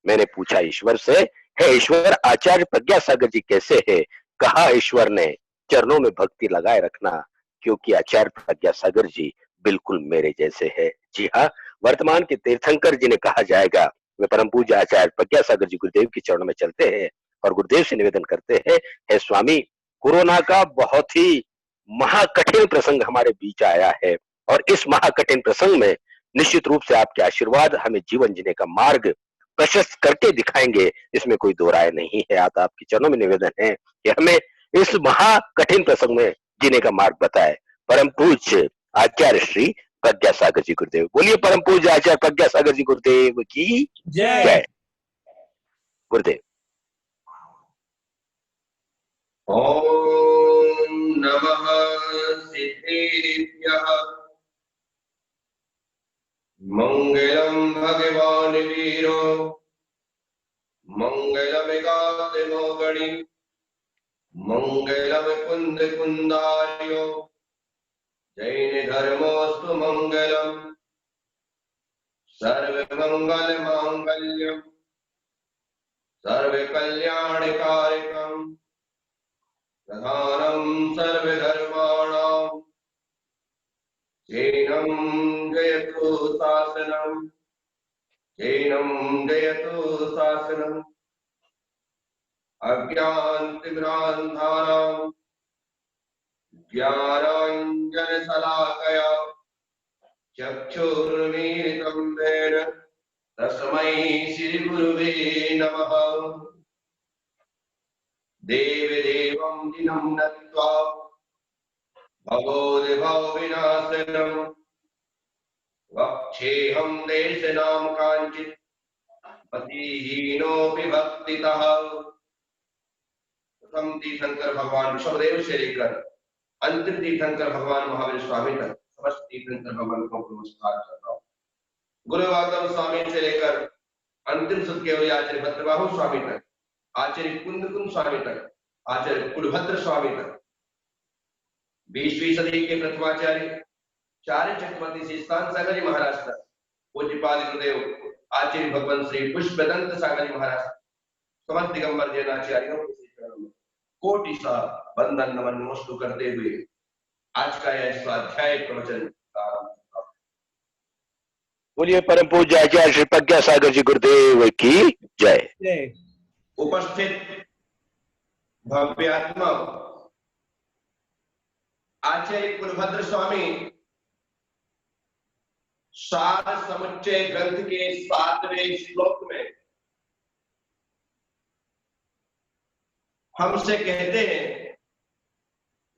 मैंने पूछा ईश्वर से, हे ईश्वर, आचार्य प्रज्ञा सागर जी कैसे है? कहा ईश्वर ने, चरणों में भक्ति लगाए रखना, क्योंकि आचार्य प्रज्ञा सागर जी बिल्कुल मेरे जैसे है। जी हाँ, वर्तमान के तीर्थंकर जिन्हें कहा जाएगा, वे परम पूज्य आचार्य प्रज्ञा सागर जी गुरुदेव के चरणों में चलते हैं और गुरुदेव से निवेदन करते हैं, हे स्वामी, कोरोना का बहुत ही महाकठिन प्रसंग हमारे बीच आया है और इस महाकठिन प्रसंग में निश्चित रूप से आपके आशीर्वाद हमें जीवन जीने का मार्ग प्रशस्त करके दिखाएंगे, इसमें कोई दो राय नहीं है। आप आपके चरणों में निवेदन है कि हमें इस महाकठिन प्रसंग में जीने का मार्ग बताए। परम पूज्य आचार्य श्री प्रज्ञा सागर जी गुरुदेव। बोलिए परम पूज्य आचार्य प्रज्ञा सागर जी गुरुदेव की जय। गुरुदेव। ओम नमः सिद्धेभ्यः। मंगलम भगवान वीरो मंगलमिकातिमोगणि मंगलम कुंद कुंदार्यो जैन धर्मोस्तु मंगलम सर्वमंगल मांगल्यम सर्वकल्याणकारिकम प्रधानम सर्वधर्माणां जैनं जयतु शासनम जैनं जयतु शासनम अज्ञानतिमिरान्धानां ज्ञानाञ्जनशलाकया चक्षुरुन्मीलितं येन तस्मै श्रीगुरुवे नमः। देवदेवं दिनं नत्वा भवोद्भवविनाशनं वक्षेऽहं देशनां काञ्चित् मतिहीनोऽपि भक्तितः। प्रथम तीर्थंकर भगवान ऋषभदेव से लेकर अंतिम तीर्थंकर भगवान महावीर स्वामी तक समस्त तीर्थंकर भगवान को नमस्कार करता हूँ। गुरु गौतम स्वामी से लेकर अंतिम सुख के आचार्य भद्रबाहु स्वामी तक, आचार्य कुंद स्वामी तक, आचार्य कुलभद्र स्वामी तक, 20वीं सदी के प्रथमाचार्य चार्य चक्रवर्ती श्री स्थान सागर जी महाराज तक, पूज्यपाद गुरुदेव आचार्य भगवान श्री पुष्पदंत सागर जी महाराज, समस्त दिगंबर जैन आचार्यों के चरणों में कोटि सा बंदन नमन नमस्कार करते हुए आज का यह स्वाध्याय प्रवचन प्रारंभ। बोलिए परम पूज्य आचार्य श्री प्रज्ञा सागर जी गुरुदेव की जय। उपस्थित भव्यात्मा आचार्य कुलभद्र स्वामी सार समुच्चय ग्रंथ के 7वें श्लोक में हमसे कहते हैं,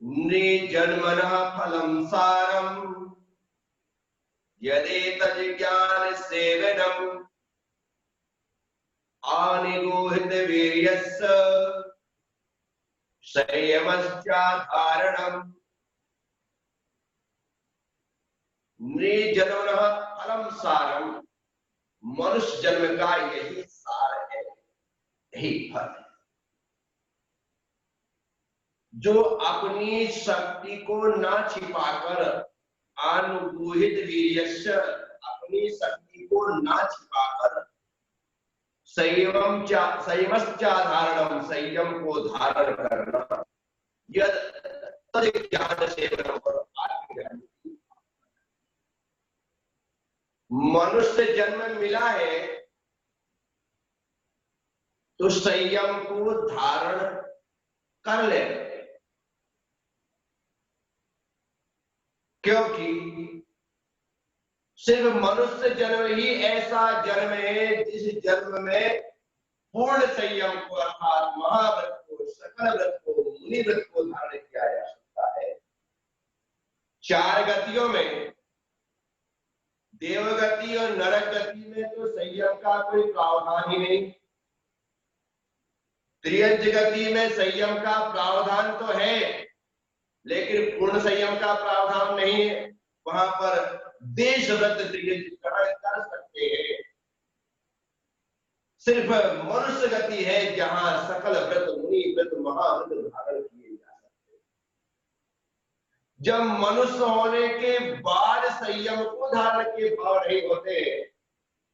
नृजन्मना फलम सारम यदेतद् ज्ञान सेवनम आनिगूहित वीर्यस्य संयमश्चाधारणम। नृजन्मना फलम सारम, मनुष्य जन्म का यही सार है, यही फल है। जो अपनी शक्ति को ना छिपाकर, अनुगूहित वीर्यस्य, अपनी शक्ति को ना छिपाकर, संयमश्चाधारणम, संयम को धारण करना, यद तद् ज्ञान सेवनम, मनुष्य जन्म मिला है तो संयम को धारण कर ले, क्योंकि सिर्फ मनुष्य जन्म ही ऐसा जन्म है जिस जन्म में पूर्ण संयम को अर्थात महाव्रत को, सकल व्रत को, मुनि व्रत को धारण किया जा सकता है। 4 गतियों में, देवगति और नरक गति में तो संयम का कोई प्रावधान ही नहीं। त्रियंच गति में संयम का प्रावधान तो है, लेकिन पूर्ण संयम का प्रावधान नहीं है। वहां पर देश व्रत ग्रहण कर सकते हैं। सिर्फ मनुष्य गति है जहां सकल व्रत, मुनि व्रत, महाव्रत धारण किए जा सकते हैं। जब मनुष्य होने के बाद संयम को धारण के भाव नहीं होते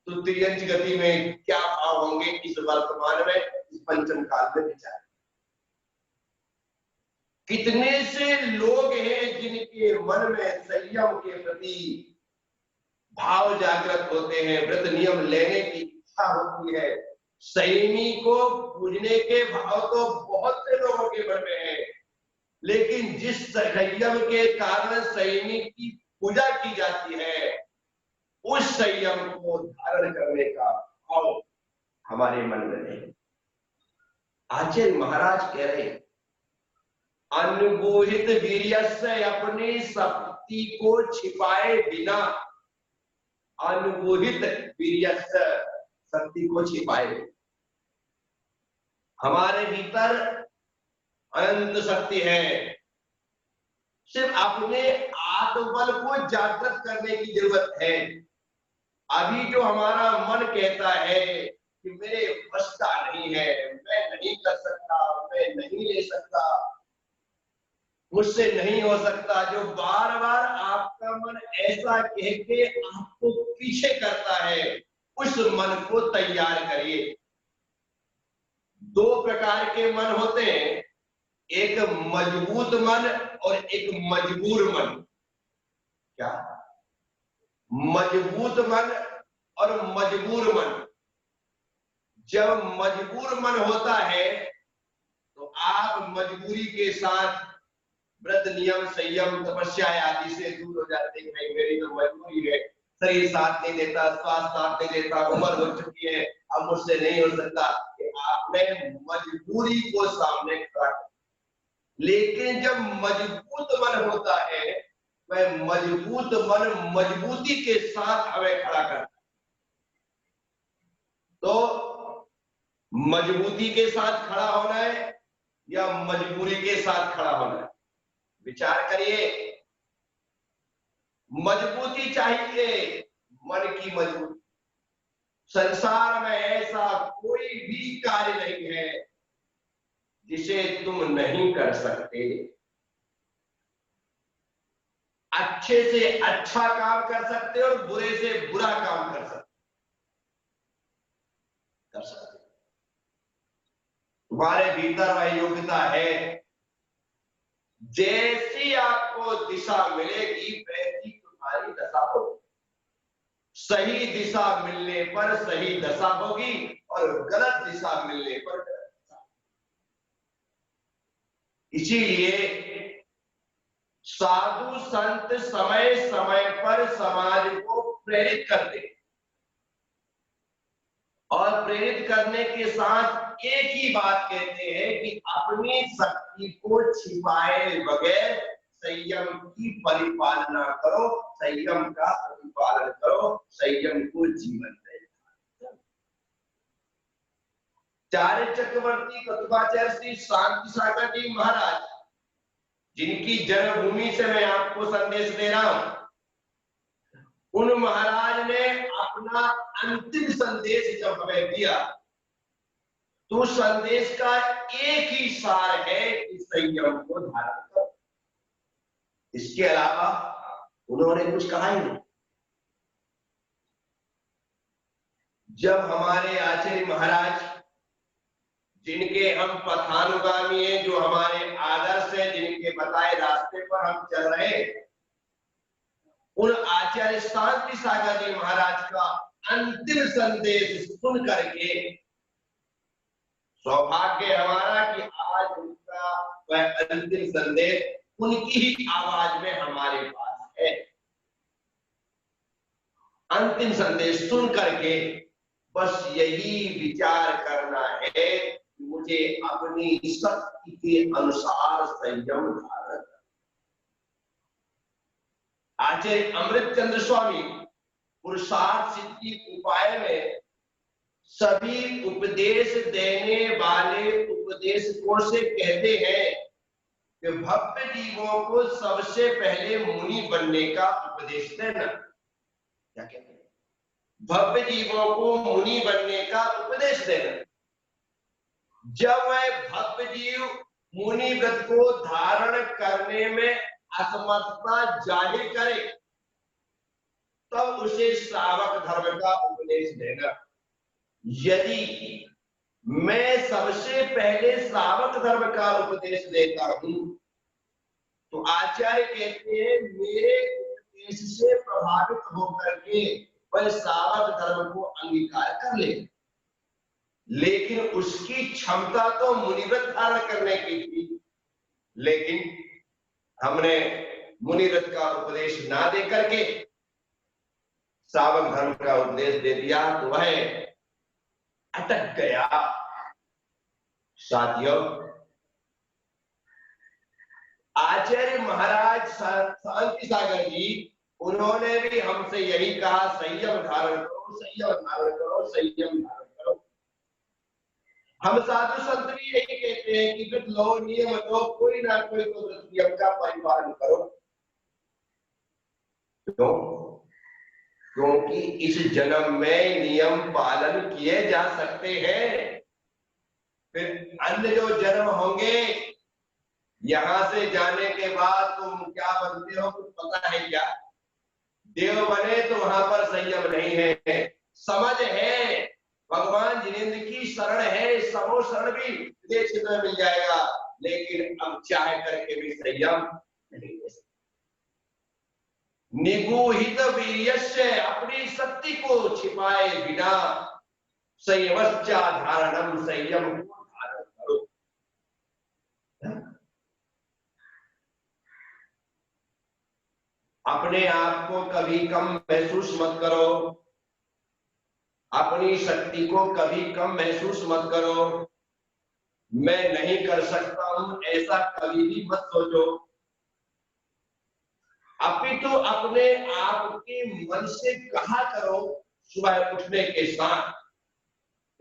तो तिर्यंच गति में क्या भाव होंगे इस वर्तमान में, इस पंचम काल में विचार। कितने से लोग हैं जिनके मन में संयम के प्रति भाव जागृत होते हैं, व्रत नियम लेने की इच्छा होती है। संयमी को पूजने के भाव तो बहुत से लोगों के मन में है, लेकिन जिस संयम के कारण संयमी की पूजा की जाती है, उस संयम को धारण करने का भाव हमारे मन में नहीं। आचार्य महाराज कह रहे, अनबोहित वीर्यस्य अपनी शक्ति को छिपाए बिना, अनबोहित वीर्यस्य शक्ति को छिपाए। हमारे भीतर अनंत शक्ति है, सिर्फ अपने आत्मबल को जागृत करने की जरूरत है। अभी जो हमारा मन कहता है कि मेरे बस का नहीं है, मैं नहीं कर सकता, मैं नहीं ले सकता, मुझसे नहीं हो सकता, जो बार बार आपका मन ऐसा कह के आपको पीछे करता है, उस मन को तैयार करिए। दो प्रकार के मन होते हैं, एक मजबूत मन और एक मजबूर मन। क्या? मजबूत मन और मजबूर मन। जब मजबूर मन होता है तो आप मजबूरी के साथ व्रत नियम संयम तपस्या आदि से दूर हो जाते हैं। भाई मेरी तो मजबूरी है, शरीर साथ नहीं देता, स्वास्थ्य साथ नहीं देता, उम्र हो चुकी है, अब मुझसे नहीं हो सकता। कि आपने मजबूरी को सामने खड़ा किया। लेकिन जब मजबूत मन होता है, वह मजबूत मन मजबूती के साथ हमें खड़ा करता है। तो मजबूती के साथ खड़ा होना है या मजबूरी के साथ खड़ा होना है, विचार करिए। मजबूती चाहिए, मन की मजबूती। संसार में ऐसा कोई भी कार्य नहीं है जिसे तुम नहीं कर सकते। अच्छे से अच्छा काम कर सकते और बुरे से बुरा काम कर सकते। तुम्हारे भीतर वह योग्यता है। जैसी आपको दिशा मिलेगी वैसी तुम्हारी दशा होगी। सही दिशा मिलने पर सही दशा होगी और गलत दिशा मिलने पर गलत दिशा। इसीलिए साधु संत समय समय पर समाज को प्रेरित करते और प्रेरित करने के साथ एक ही बात कहते हैं कि अपनी शक्ति को छिपाए बगैर संयम की परिपालना करो, संयम का प्रतिपालन करो, संयम को जीवन दे। चार्य चक्रवर्ती कृपाचार्य श्री शांति सागर जी महाराज, जिनकी जन्मभूमि से मैं आपको संदेश दे रहा हूं, उन महाराज ने अपना अंतिम संदेश जब हमें दिया तो संदेश का एक ही सार है कि संयम को धारण करो। इसके अलावा उन्होंने कुछ कहा ही नहीं। जब हमारे आचार्य महाराज, जिनके हम पथानुगामी हैं, जो हमारे आदर्श है, जिनके बताए रास्ते पर हम चल रहे हैं, उन आचार्य शांति सागर जी महाराज का अंतिम संदेश सुन करके सौभाग्य हमारा कि आज उनका वह अंतिम संदेश उनकी ही आवाज में हमारे पास है। अंतिम संदेश सुन करके बस यही विचार करना है, मुझे अपनी शक्ति के अनुसार संयम धारण। आचार्य अमृत चंद्र स्वामी पुरुषार्थ सिद्धि उपाय में सभी उपदेश देने वाले उपदेशकों से कहते हैं कि भव्य जीवों को सबसे पहले मुनि बनने का उपदेश देना। क्या कहते हैं? भव्य जीवों को मुनि बनने का उपदेश देना। जब वह भव्य जीव मुनि व्रत को धारण करने में असमर्थता जाहिर करे, तब उसे श्रावक धर्म का उपदेश उपदेश देना। यदि मैं सबसे पहले श्रावक धर्म का उपदेश देता हूं तो आचार्य कहते हैं मेरे उपदेश से प्रभावित होकर के वह श्रावक धर्म को अंगीकार कर ले, लेकिन उसकी क्षमता तो मुनिव्रत धारण करने की थी। लेकिन हमने मुनिव्रत का उपदेश ना दे करके श्रावक धर्म का उपदेश दे दिया तो वह अटक गया। साथियों, आचार्य महाराज शांति सागर जी, उन्होंने भी हमसे यही कहा, संयम धारण करो, संयम धारण करो, संयम धारण करो। हम साधु संत भी यही कहते हैं कि कुछ लो नियम दो, कोई ना कोई तो नियम का परिपालन करो। क्यों? क्योंकि इस जन्म में नियम पालन किए जा सकते हैं, फिर अन्य जो जन्म होंगे यहां से जाने के बाद तुम क्या बनते हो कुछ पता है क्या? देव बने तो वहां पर संयम नहीं है, समझ है, भगवान जिनेंद्र की शरण है, समो शरण भी क्षेत्र में मिल जाएगा, लेकिन अब चाहे करके भी संयम नहीं है। निगूहित वीर्यस्य, अपनी शक्ति को छिपाए बिना संयमश्चा धारणम, संयम को धारण करो। अपने आप को कभी कम महसूस मत करो, अपनी शक्ति को कभी कम महसूस मत करो, मैं नहीं कर सकता हूं ऐसा कभी भी मत सोचो। अपितु अपने आप के मन से कहा करो सुबह उठने के साथ,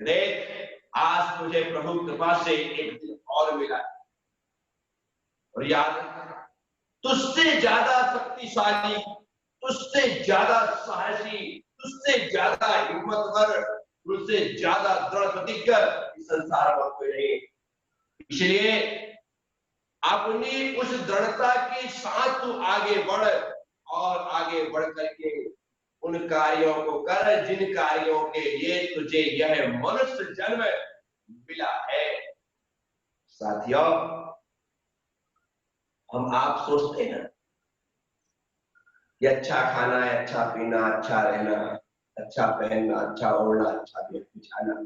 देख आज मुझे प्रभु कृपा से एक दिन और मिला, और याद तुझसे ज्यादा शक्तिशाली, तुझसे ज्यादा साहसी, तुझसे ज्यादा हिम्मतवर, तुझसे ज्यादा दृढ़ प्रतिज्ञ इस संसार में कोई नहीं। इसलिए अपनी उस दृढ़ता के साथ तू आगे बढ़, और आगे बढ़ करके उन कार्यों को कर जिन कार्यों के लिए तुझे यह मनुष्य जन्म मिला है। साथियों, हम आप सोचते हैं कि अच्छा खाना है, अच्छा पीना, अच्छा रहना, अच्छा पहनना, अच्छा ओढ़ना, अच्छा बिछाना,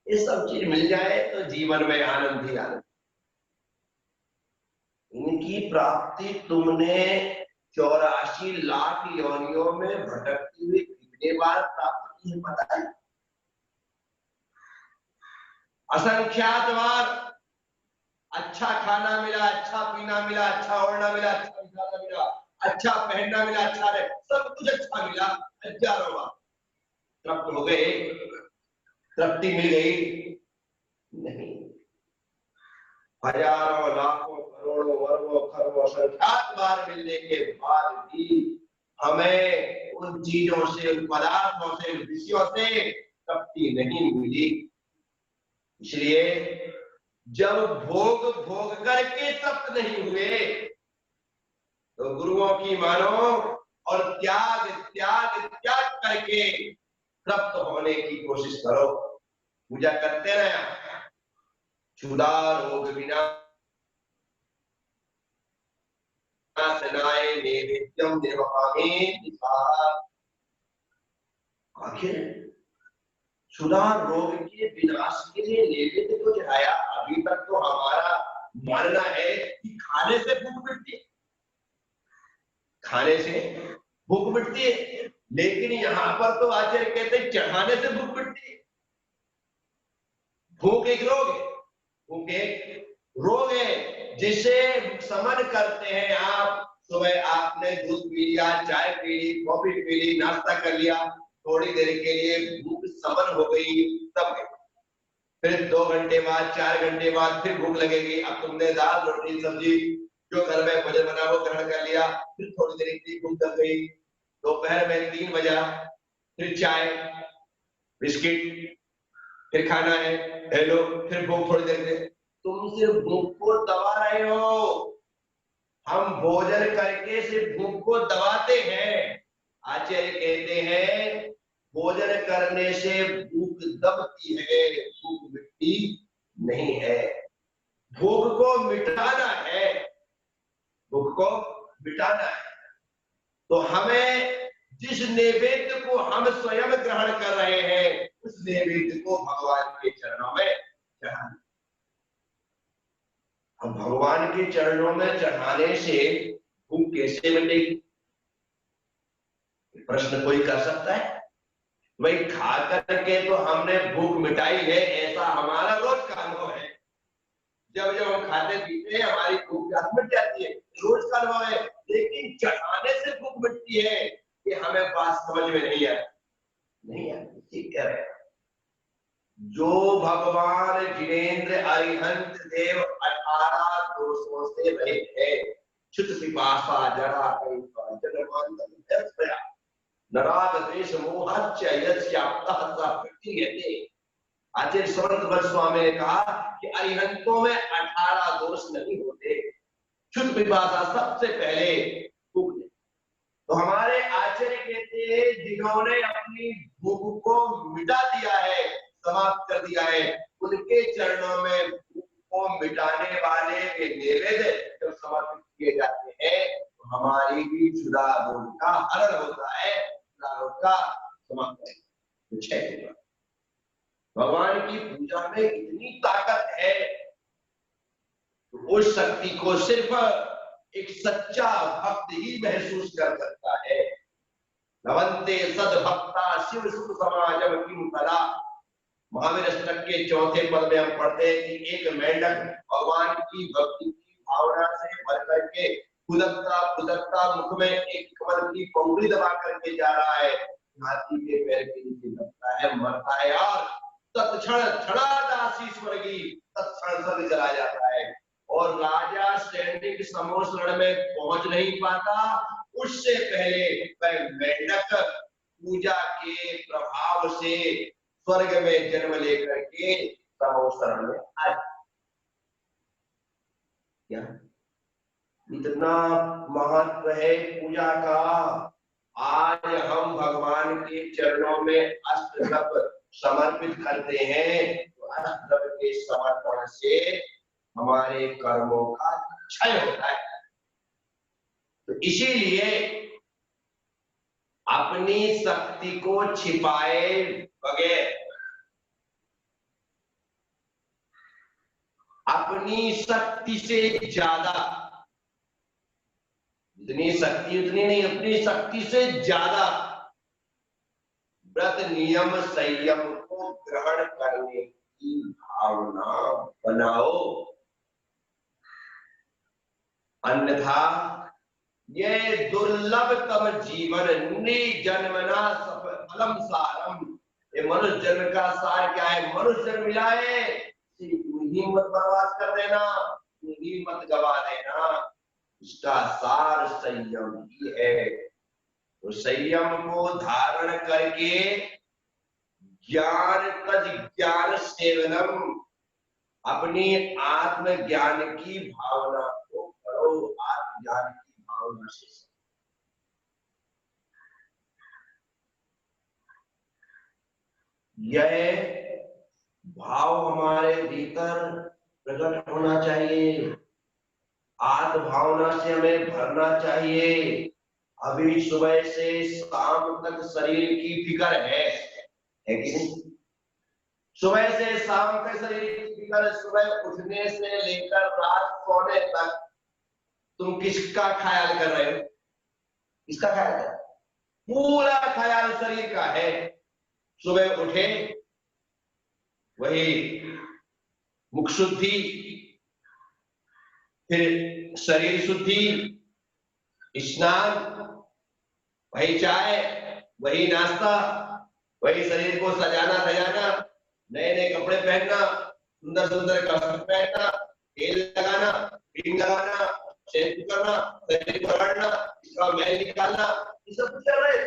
ये सब चीज मिल जाए तो जीवन में आनंद ही आनंद। इनकी प्राप्ति तुमने 84 लाख योनियों में भटकती हुई कितने बार प्राप्त की है पता है? असंख्यात बार। अच्छा खाना मिला, अच्छा पीना मिला, अच्छा ओढ़ना मिला, अच्छा बिछाना मिला, अच्छा पहनना मिला, अच्छा रहे, सब कुछ अच्छा मिला, हजारों बार। तृप्त हो गए? तृप्ति मिल गई? नहीं। हजारों लाखों करोड़ों वर्गों खरबों संख्यात बार मिलने के बाद भी हमें उन चीजों से, उन पदार्थों से, उन विषयों से तृप्ति नहीं मिली। इसलिए जब भोग भोग करके तृप्त नहीं हुए तो गुरुओं की मानो और त्याग त्याग त्याग करके तृप्त होने की कोशिश करो। पूजा करते रहे, क्षुधा रोग बिना नैवेद्यम निर्वहामि। आखिर क्षुधा रोग के विनाश के लिए नैवेद्य को चढ़ाया। अभी तक तो हमारा मानना है कि खाने से भूख मिटती है, खाने से भूख मिटती है, लेकिन यहाँ पर तो आचार्य कहते हैं चढ़ाने से भूख मिटती है। भूख एक रोग है, भूख एक रोग है जिसे समन करते हैं आप। सुबह आपने दूध पी लिया, चाय पी ली, कॉफी पी ली, नाश्ता कर लिया, थोड़ी देर के लिए भूख समन हो गई, तब फिर 2 घंटे बाद, 4 घंटे बाद फिर भूख लगेगी। अब तुमने दाल रोटी सब्जी जो घर में भोजन बना वो ग्रहण कर लिया, फिर थोड़ी देर के लिए भूख लग गई। दोपहर में 3 बजा, फिर चाय बिस्किट, फिर खाना है, हेलो, फिर भूख थोड़ी देर से। तुम सिर्फ भूख को दबा रहे हो। हम भोजन करके सिर्फ भूख को दबाते हैं। आचार्य कहते हैं भोजन करने से भूख दबती है, भूख मिटती नहीं है। भूख को मिटाना है, भूख को मिटाना है। तो हमें जिस नैवेद्य को हम स्वयं ग्रहण कर रहे हैं, उस नैवेद्य को भगवान के चरणों में चढ़ाना। अब भगवान के चरणों में चढ़ाने से भूख कैसे मिटेगी? प्रश्न कोई कर सकता है? भाई खा करके तो हमने भूख मिटाई है, ऐसा हमारा रोज का अनुभव है। जब जब हम खाते पीते हैं हमारी भूख प्यास मिट जाती है, रोज का अनुभव है। लेकिन चढ़ाने से भूख मिटती है, ये हमें बात समझ में नहीं आती, नहीं आती। कह रहे हैं जो भगवान जिनेन्द्र अरिहंत देव 18 दोषों से रहित है, क्षुत पिपासा जरा नराग द्वेष मोहच्च यस्याप्तः स प्रतीयते। आचार्य समर्थ स्वामी ने कहा कि अरिहंतों में 18 दोष नहीं होते। क्षुत पिपासा सबसे पहले भूख। तो हमारे आचार्य कहते हैं जिन्होंने अपनी भूख को मिटा दिया है, समाप्त कर दिया है, उनके चरणों में भूख को मिटाने वाले नैवेद्य जब समर्पित किए जाते हैं तो हमारी भी क्षुधा रोग का हरण होता है, रोग का समाप्त। भगवान की पूजा में इतनी ताकत है, तो उस शक्ति को सिर्फ एक सच्चा भक्त ही महसूस कर सकता है। नवंते सद्भक्ता शिव सुख समाजम किम कला। महावीर अष्टक के चौथे पद में हम पढ़ते हैं कि एक मेंढक भगवान की भक्ति की भावना से भर करके फुदकता फुदकता मुख में एक कमल की पंखुड़ी दबा करके जा रहा है। हाथी के पैर के नीचे दबता है, मरता है और तत्क्षण क्षणादासी स्वर्गी तत्क्षण स्वर्ग चला जाता है। और राजा स्टैंडिंग समोसरण में पहुंच नहीं पाता, उससे पहले वह मेंढक पूजा के प्रभाव से स्वर्ग में जन्म लेकर के समोसरण में आया। क्या इतना महत्व है पूजा का। आज हम भगवान के चरणों में अष्टद्रव्य समर्पित करते हैं, तो अष्टद्रव्य के समर्पण से हमारे कर्मों का क्षय होता है। तो इसीलिए अपनी शक्ति को छिपाए बगैर, अपनी शक्ति से ज्यादा, जितनी शक्ति उतनी नहीं, अपनी शक्ति से ज्यादा व्रत नियम संयम को ग्रहण करने की भावना बनाओ। अन्यथा ये दुर्लभतम जीवन निजन्मना सफलम सारम। ये मनुष्य जन्म का सार क्या है? मनुष्य जन्म मिला है, हिम्मत बर्बाद कर देना, हिम्मत गवा देना। इसका सार संयम ही है। तो संयम को धारण करके ज्ञान तज ज्ञान सेवनम, अपनी आत्मज्ञान की भावना को करो। आत्मज्ञान की भावना से यह भाव हमारे भीतर प्रकट होना चाहिए। आत्म भावना से हमें भरना चाहिए। अभी सुबह से शाम तक शरीर की फिक्र है कि नहीं? सुबह से शाम तक शरीर की फिक्र, सुबह उठने से लेकर रात सोने तक तुम किसका ख्याल कर रहे हो? किसका ख्याल कर? पूरा ख्याल शरीर का है। सुबह उठे वही मुख शुद्धि, फिर शरीर शुद्धि, स्नान, वही चाय, वही नाश्ता, वही शरीर को सजाना धजाना, नए नए कपड़े पहनना, सुंदर सुंदर कपड़े पहनना, तेल लगाना, क्रीम लगाना, शैम्पू करना, शरीर को रगड़ना, इसका मैल निकालना, ये सब चल रहे।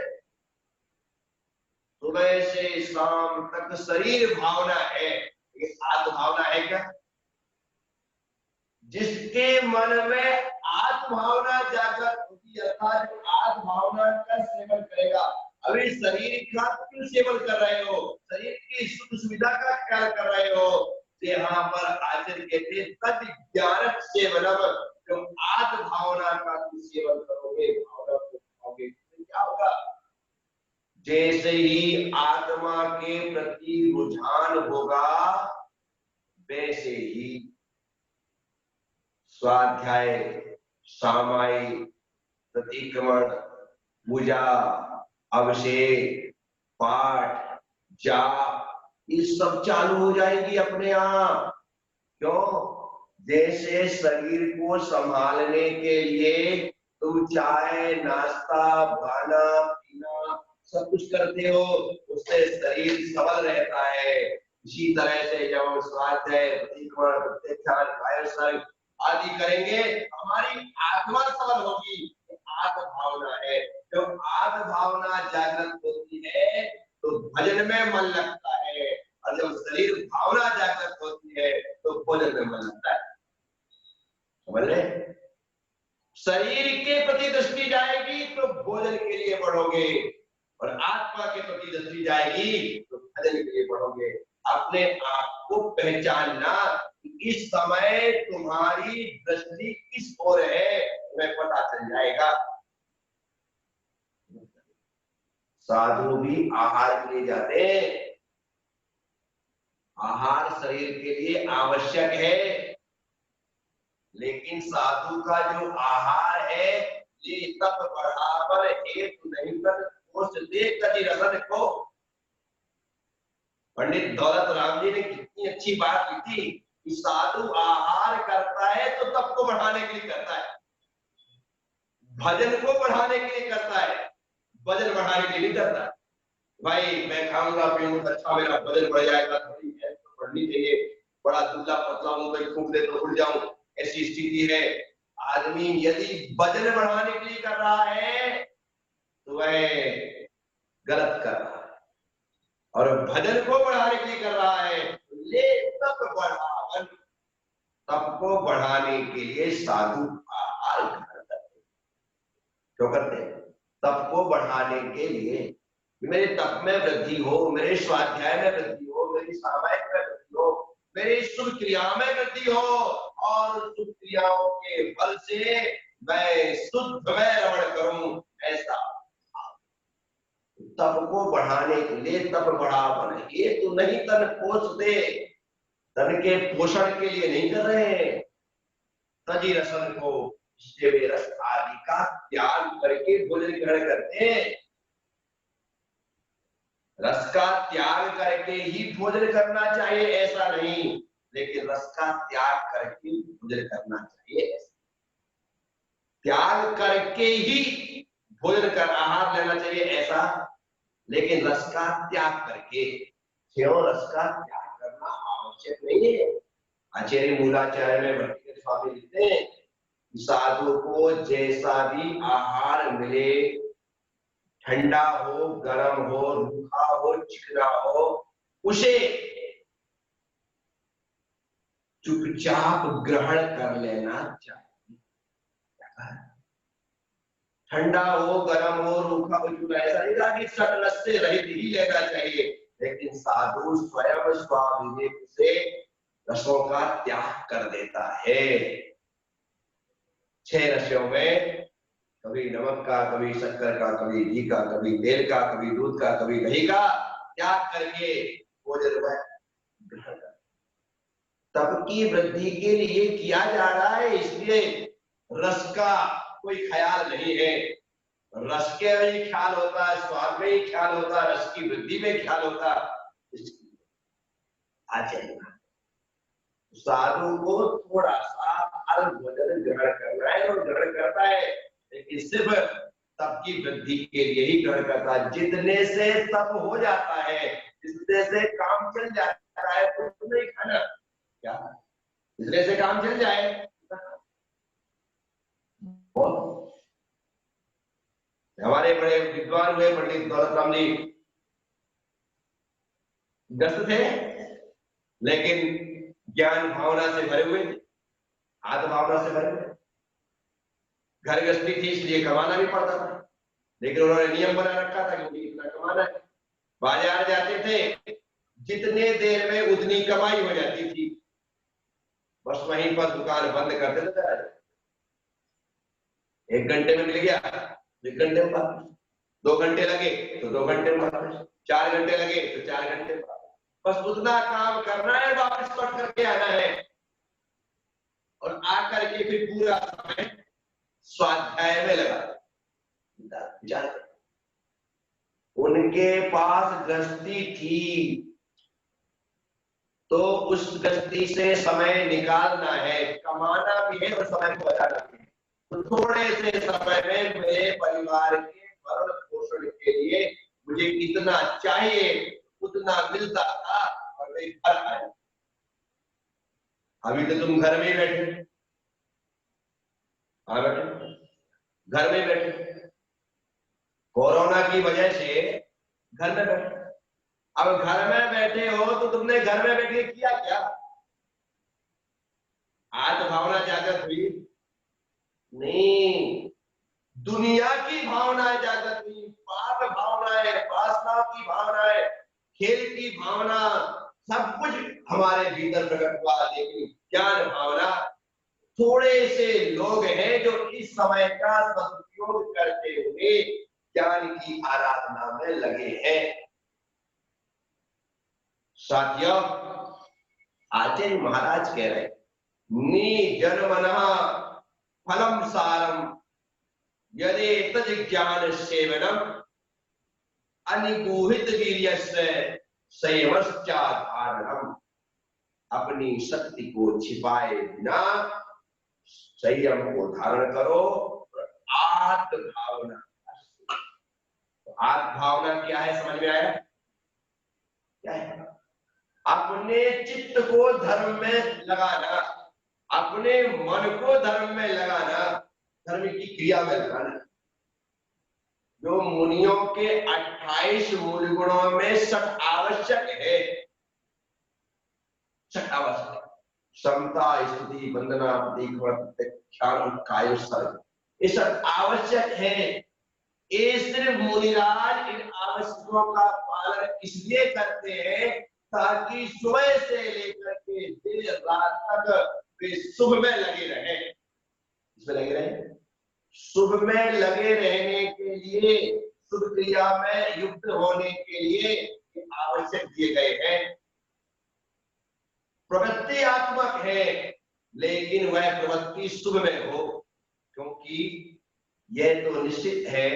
सुबह से शाम तक शरीर भावना है, ये आत्म भावना है क्या? जिसके मन में आत्म भावना जागृत होती है, अर्थात आत्म भावना का सेवन करेगा, अभी शरीर का क्यों सेवन कर रहे हो, शरीर की सुख सुविधा का ख्याल कर रहे हो। यहाँ पर आचार्य कहते तद ज्ञान सेवनम, जो आत्म भावना का सेवन करोगे, भावना को खाओगे, तो क्या होगा? जैसे ही आत्मा के प्रति रुझान होगा, वैसे ही स्वाध्याय, सामायिक, प्रतिक्रमण, पूजा, अभिषेक, पाठ, जाप, ये सब चालू हो जाएगी अपने आप। क्यों? जैसे शरीर को संभालने के लिए तुम चाय, नाश्ता, खाना पीना सब कुछ करते हो, उससे शरीर सबल रहता है। इसी तरह से जब हम स्वाध्याय, प्रतिक्रमण, प्रत्याख्यान, कायसर्ग आदि करेंगे, हमारी आत्मा सबल होगी। आत्म भावना है, जब आत्म भावना जागृत होती है तो भजन में मन लगता है, और जब शरीर भावना जागृत होती है तो भोजन में मन लगता है। समझ रहे? शरीर के प्रति दृष्टि जाएगी तो भोजन के लिए बढ़ोगे, और आत्मा के प्रति दृष्टि जाएगी तो भजन के लिए बढ़ोगे। अपने आप को पहचानना, इस समय तुम्हारी दृष्टि किस ओर है, तुम्हें पता चल जाएगा। साधु भी आहार के लिए जाते हैं, आहार शरीर के लिए आवश्यक है, लेकिन साधु का जो आहार है ये तप बढ़ावर एक नहीं कर कोष देख कति रसद को। पंडित दौलत राम जी ने कितनी अच्छी बात लिखी कि साधु आहार करता है तो तप को बढ़ाने के लिए करता है, भजन को बढ़ाने के लिए करता है, वजन बढ़ाने के लिए नहीं करता है। भाई मैं खाऊंगा पीऊंगा अच्छा मेरा वजन बढ़ जाएगा, थोड़ी तो बढ़नी चाहिए, बड़ा दुबला पतला हूं तो फूंक दे तो उड़ जाऊं, ऐसी स्थिति है। आदमी यदि वजन बढ़ाने के लिए कर रहा है तो वह गलत कर रहा है, और भजन को बढ़ाने के लिए कर रहा है ले तप बढ़ावन। तप को बढ़ाने के लिए साधु आहार करते हैं। क्यों करते हैं? तप को बढ़ाने के लिए, मेरे तप में वृद्धि हो, मेरे स्वाध्याय में वृद्धि हो, मेरी सामायिक में वृद्धि हो, मेरी शुभ क्रिया में वृद्धि हो, और शुभ क्रियाओं के बल से मैं शुद्ध में रमण करूं, ऐसा तप को बढ़ाने के लिए तप बढ़ावन। ये तो नहीं तन पोष दे, तन के पोषण के लिए नहीं कर रहे हैं। तजी रसन को रस आदि का त्याग करके भोजन ग्रहण करते हैं। रस का त्याग करके ही भोजन करना चाहिए ऐसा नहीं, लेकिन रस का त्याग करके भोजन करना चाहिए ऐसा। त्याग करके ही भोजन कर आहार लेना चाहिए ऐसा, लेकिन रस का त्याग करके। क्यों रस का त्याग करना आवश्यक नहीं है? आचार्य मूलाचार्य में भट्टी स्वामी लिखते हैं, साधु को जैसा भी आहार मिले, ठंडा हो, गर्म हो, रूखा हो, चिकना हो, उसे चुपचाप ग्रहण कर लेना चाहिए। ठंडा हो, गर्म हो, रूखा हो, चिकना, ऐसा नहीं कहा कि सट रस से रहित ही लेना चाहिए, लेकिन साधु स्वयं स्वाविवेक से रसों का त्याग कर देता है। 6 रसों में कभी नमक का, कभी शक्कर का, कभी घी का, कभी तेल का, कभी दूध का, कभी दही का त्याग करके भोजन में ग्रहण कर। तप की वृद्धि के लिए किया जा रहा है, इसलिए रस का कोई ख्याल नहीं है। रस के में ही ख्याल होता है, स्वाद में ही ख्याल होता है, रस की वृद्धि में ख्याल होता है। आचार्य साधु को थोड़ा सा अल्प भोजन ग्रहण करना है, और ग्रहण करता है, लेकिन सिर्फ तप की वृद्धि के लिए ही ग्रहण करता है। जितने से तप हो जाता है, जितने से काम चल जाता है, तो नहीं खाना क्या, जितने से काम चल जाए। हमारे बड़े विद्वान हुए पंडित दौलत राम जी ग्रस्त थे, लेकिन ज्ञान भावना से भरे हुए, आत्म भावना से भरे हुए। घर गृहस्थी थी इसलिए कमाना भी पड़ता था, लेकिन उन्होंने नियम बना रखा था कि माना है। बाजार जाते थे, जितने देर में उतनी कमाई हो जाती थी, बस वहीं पर दुकान बंद करते थे। 1 घंटे में मिल गया, 1 घंटे में वापस, 2 घंटे लगे तो 2 घंटे में वापस, 4 घंटे लगे तो 4 घंटे में वापस। बस उतना काम करना है, वापस लौट करके आना है और आकर के फिर पूरा समय स्वाध्याय में लगा। उनके पास गृहस्थी थी, तो उस गृहस्थी से समय निकालना है, कमाना भी है और समय को बचाना भी है। तो थोड़े से समय में मेरे परिवार के भरण पोषण के लिए मुझे कितना चाहिए उतना मिलता था और मैं घर आया। अभी तो तुम घर में ही बैठे, हाँ बैठे, घर में बैठे, कोरोना की वजह से घर में बैठे। अब घर में बैठे हो तो तुमने घर में बैठ के किया क्या? आज भावना जागृत हुई? नहीं, दुनिया की भावनाएं जागृत हुई, पाप भावनाएं, वासना की भावनाएं, खेल की भावना, सब कुछ हमारे भीतर प्रकट हुआ। लेकिन ज्ञान भावना, थोड़े से लोग हैं जो इस समय का सदुपयोग करते हुए ज्ञान की आराधना में लगे हैं। साथियों, आचार्य महाराज कह रहे हैं, नी जन्मना फलम सारम यदि तज ज्ञान सेवनम अनिगूहित वीर्यस्य संयमश्चाधारणम। अपनी शक्ति को छिपाए बिना संयम को धारण करो। आत्म भावना, आत्म भावना क्या है समझ में आया? क्या है? अपने चित्त को धर्म में लगाना, अपने मन को धर्म में लगाना, धर्म की क्रिया में लगाना। जो मुनियों के 28 मूल गुणों में सब आवश्यक है, सब आवश्यक, समता, स्तुति, वंदना, प्रतीक्षान, कायु, सर्व, ये सब आवश्यक है। ये सिर्फ मुनिराज इन आवश्यकों का पालन इसलिए करते हैं ताकि सुबह से लेकर के देर रात तक वे शुभ में लगे रहे। इसमें लगे रहे, शुभ में लगे रहने के लिए, शुभ क्रिया में युक्त होने के लिए ये आवश्यक दिए गए हैं। प्रवृत्ति आत्मक है, लेकिन वह प्रवृत्ति शुभ में हो, क्योंकि यह तो निश्चित है,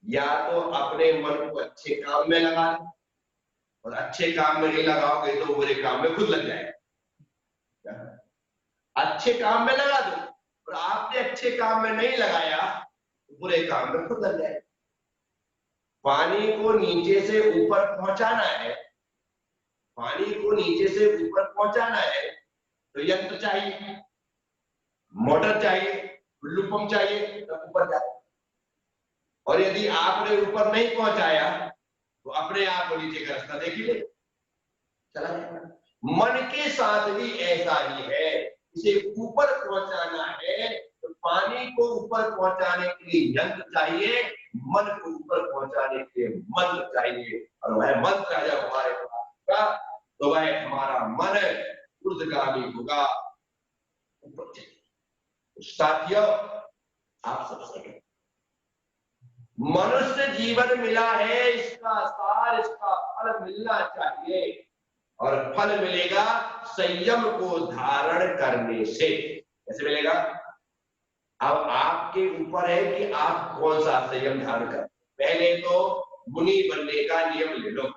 या तो अपने मन को अच्छे काम में लगा दो, और अच्छे काम में नहीं लगाओगे तो बुरे काम में खुद लग जाएगा। अच्छे काम में लगा दो और आपने अच्छे काम में नहीं लगाया तो बुरे काम में खुद लग जाएगा। पानी को नीचे से ऊपर पहुंचाना है, पानी को नीचे से ऊपर पहुंचाना है तो यंत्र चाहिए, मोटर चाहिए, टुल्लू पंप चाहिए, तब ऊपर जाए। और यदि आपने ऊपर नहीं पहुंचाया तो अपने आप नीचे का रास्ता देख ही ले, चला जाएगा। मन के साथ भी ऐसा ही है, इसे ऊपर पहुंचाना है तो पानी को ऊपर पहुंचाने के लिए यंत्र चाहिए, मन को ऊपर पहुंचाने के लिए मंत्र चाहिए। और वह मंत्र जब हमारे पास होगा तो वह हमारा मन ऊर्ध्वगामी होगा, ऊपर चलेगा। साथियों, आप सब मनुष्य जीवन मिला है, इसका सार, इसका फल मिलना चाहिए, और फल मिलेगा संयम को धारण करने से। कैसे मिलेगा? अब आपके ऊपर है कि आप कौन सा संयम धारण करें। पहले तो मुनि बनने का नियम ले लो,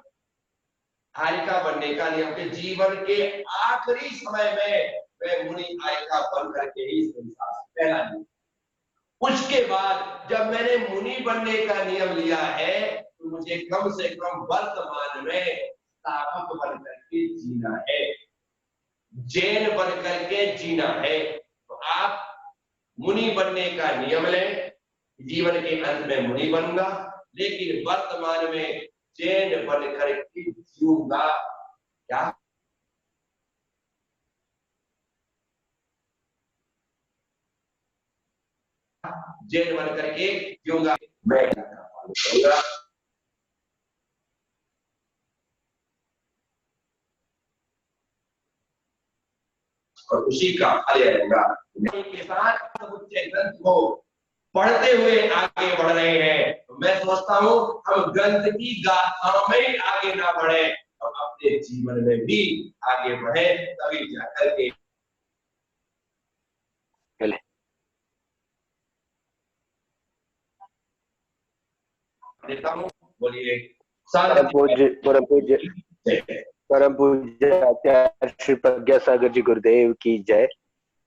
आयिका बनने का नियम, के जीवन के आखिरी समय में वह मुनि आयिका बन करके ही संसार से पहला नियम। उसके बाद जब मैंने मुनि बनने का नियम लिया है तो मुझे कम से कम वर्तमान में स्थापक बन करके जीना है, जैन बन करके जीना है। तो आप मुनि बनने का नियम लें, जीवन के अंत में मुनि बनूंगा, लेकिन वर्तमान में जैन बन करके जीऊंगा। क्या? जैन बन करके जीऊंगा। मैं और उसी का फल रहेगा। के साथ समुच्चय ग्रंथ को पढ़ते हुए आगे बढ़ रहे हैं, तो मैं सोचता हूँ हम ग्रंथ की गाथाओं में आगे ना बढ़े, हम अपने जीवन में भी आगे बढ़े, तभी जाकर के देता हूँ। बोलिए परम पूज्य आचार्य श्री प्रज्ञा सागर जी गुरुदेव की जय।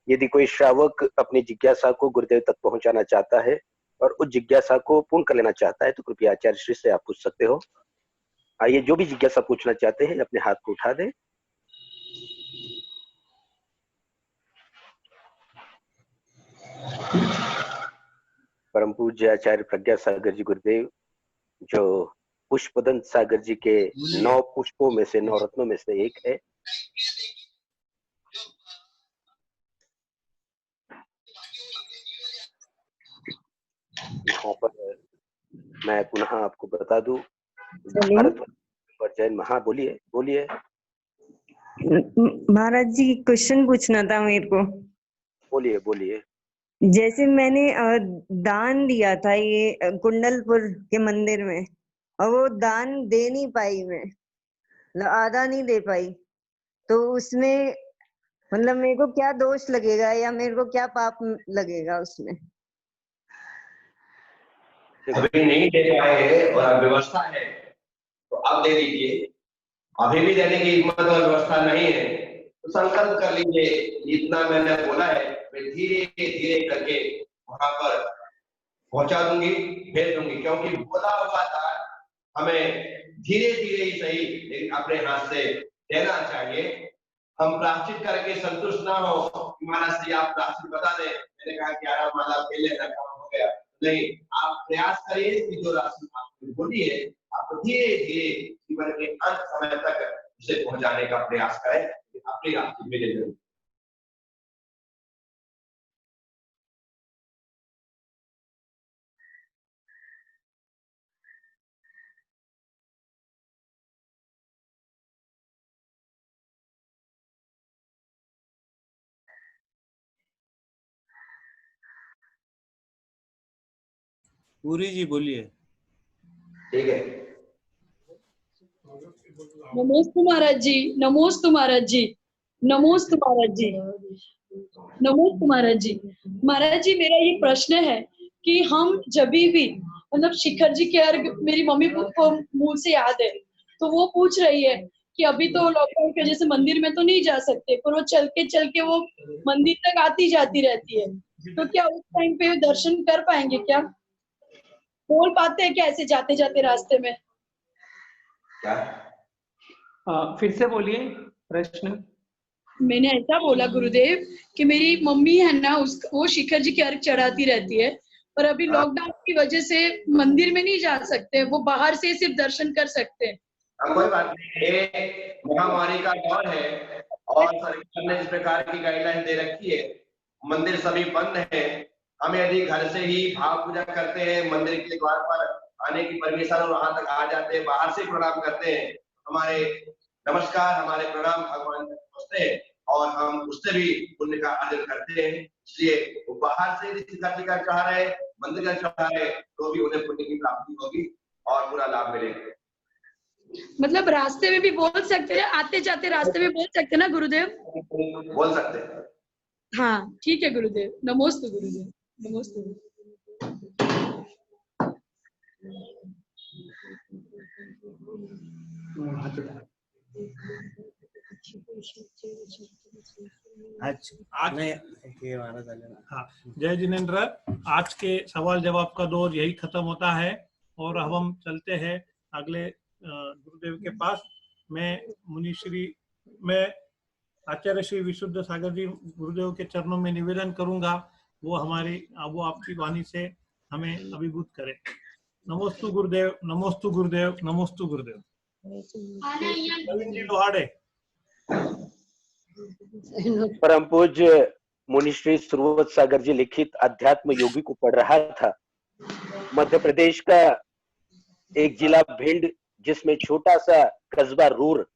यदि कोई श्रावक अपनी जिज्ञासा को गुरुदेव तक पहुंचाना चाहता है और उस जिज्ञासा को पूर्ण कर लेना चाहता है तो कृपया आचार्य श्री से आप पूछ सकते हो। आइए, जो भी जिज्ञासा पूछना चाहते हैं अपने हाथ को उठा दें। परम पूज्य आचार्य प्रज्ञा सागर जी गुरुदेव, जो पुष्पदंत सागर जी के 9 पुष्पों में से 9 रत्नों में से एक है, यहाँ पर मैं पुनः आपको बता दूं, भारत जैन महा बोलिए बोलिए महाराज जी, क्वेश्चन पूछना था मेरे को। बोलिए बोलिए। जैसे मैंने दान दिया था ये कुंडलपुर के मंदिर में, और वो दान दे नहीं पाई, मैं आधा नहीं दे पाई, तो उसमें मतलब मेरे को क्या दोष लगेगा या मेरे को क्या पाप लगेगा उसमें? अभी नहीं दे पाए हैं और व्यवस्था है तो अब दे दीजिए। अभी भी देने की हिम्मत और व्यवस्था नहीं है तो संकल्प कर लीजिए, इतना मैंने बोला है मैं धीरे धीरे करके वहां पर पहुंचा दूंगी, भेज दूंगी, क्योंकि बोला हुआ था हमें धीरे धीरे ही सही लेकिन अपने हाथ से देना चाहिए। हम प्राश्चित करके संतुष्ट ना हो, महाराज जी आप प्राश्चित बता दें, मैंने कहा 11 माला पहले का काम हो गया, नहीं, आप प्रयास करिए कि जो राशि आपने बोली है आप धीरे धीरे जीवन के अंत समय तक उसे पहुंचाने का प्रयास करें, अपनी राशि भेजे जरूर। पूरी जी बोलिए। ठीक है। नमोस्तु महाराज जी, नमोस्तु महाराज जी, नमोस्तु महाराज जी, नमोस्तु महाराज जी। महाराज जी, मेरा ये प्रश्न है कि हम जब भी मतलब शिखर जी के अर्घ मेरी मम्मी को मुंह से याद है, तो वो पूछ रही है कि अभी तो लॉकडाउन की वजह से मंदिर में तो नहीं जा सकते, पर वो चल के वो मंदिर तक आती जाती रहती है, तो क्या उस टाइम पे दर्शन कर पाएंगे? क्या बोल पाते हैं क्या ऐसे जाते जाते रास्ते में? क्या? फिर से बोलिए प्रश्न। मैंने ऐसा बोला गुरुदेव कि मेरी मम्मी है ना, वो शिखर जी के अर्घ चढ़ाती रहती है, पर अभी लॉकडाउन की वजह से मंदिर में नहीं जा सकते, वो बाहर से सिर्फ दर्शन कर सकते हैं। कोई बात नहीं, ये महामारी का दौर है और सरकार ने इस प्रकार की गाइडलाइन दे रखी है, मंदिर सभी बंद है। हम यदि घर से ही भाव पूजा करते हैं, मंदिर के द्वार पर आने की परमिशन और वहां तक आ जाते हैं, बाहर से प्रणाम करते हैं, हमारे नमस्कार हमारे प्रणाम भगवान तक पहुंचते हैं और हम उससे भी पुण्य का अर्जन करते हैं। इसलिए वो बाहर से शिखर जी का चढ़ा रहे, मंदिर का चढ़ा रहे, तो भी उन्हें पुण्य की प्राप्ति होगी और पूरा लाभ मिलेगा। मतलब रास्ते में भी बोल सकते हैं, आते जाते रास्ते में बोल सकते हैं ना गुरुदेव? बोल सकते हैं। हाँ ठीक है गुरुदेव, नमोस्तु गुरुदेव, नमोस्तु। हाँ, जय जिनेन्द्र। आज के सवाल जवाब का दौर यही खत्म होता है और अब हम चलते हैं अगले गुरुदेव के पास। मैं आचार्य श्री विशुद्ध सागर जी गुरुदेव के चरणों में निवेदन करूंगा, वो आपकी वाणी से हमें अभिभूत करें। नमोस्तु गुरुदेव, नमोस्तु गुरुदेव, नमोस्तु गुरुदेव। परम पूज्य मुनिश्री सुरवत सागर जी लिखित अध्यात्म योगी को पढ़ रहा था। मध्य प्रदेश का एक जिला भिंड, जिसमें छोटा सा कस्बा रूर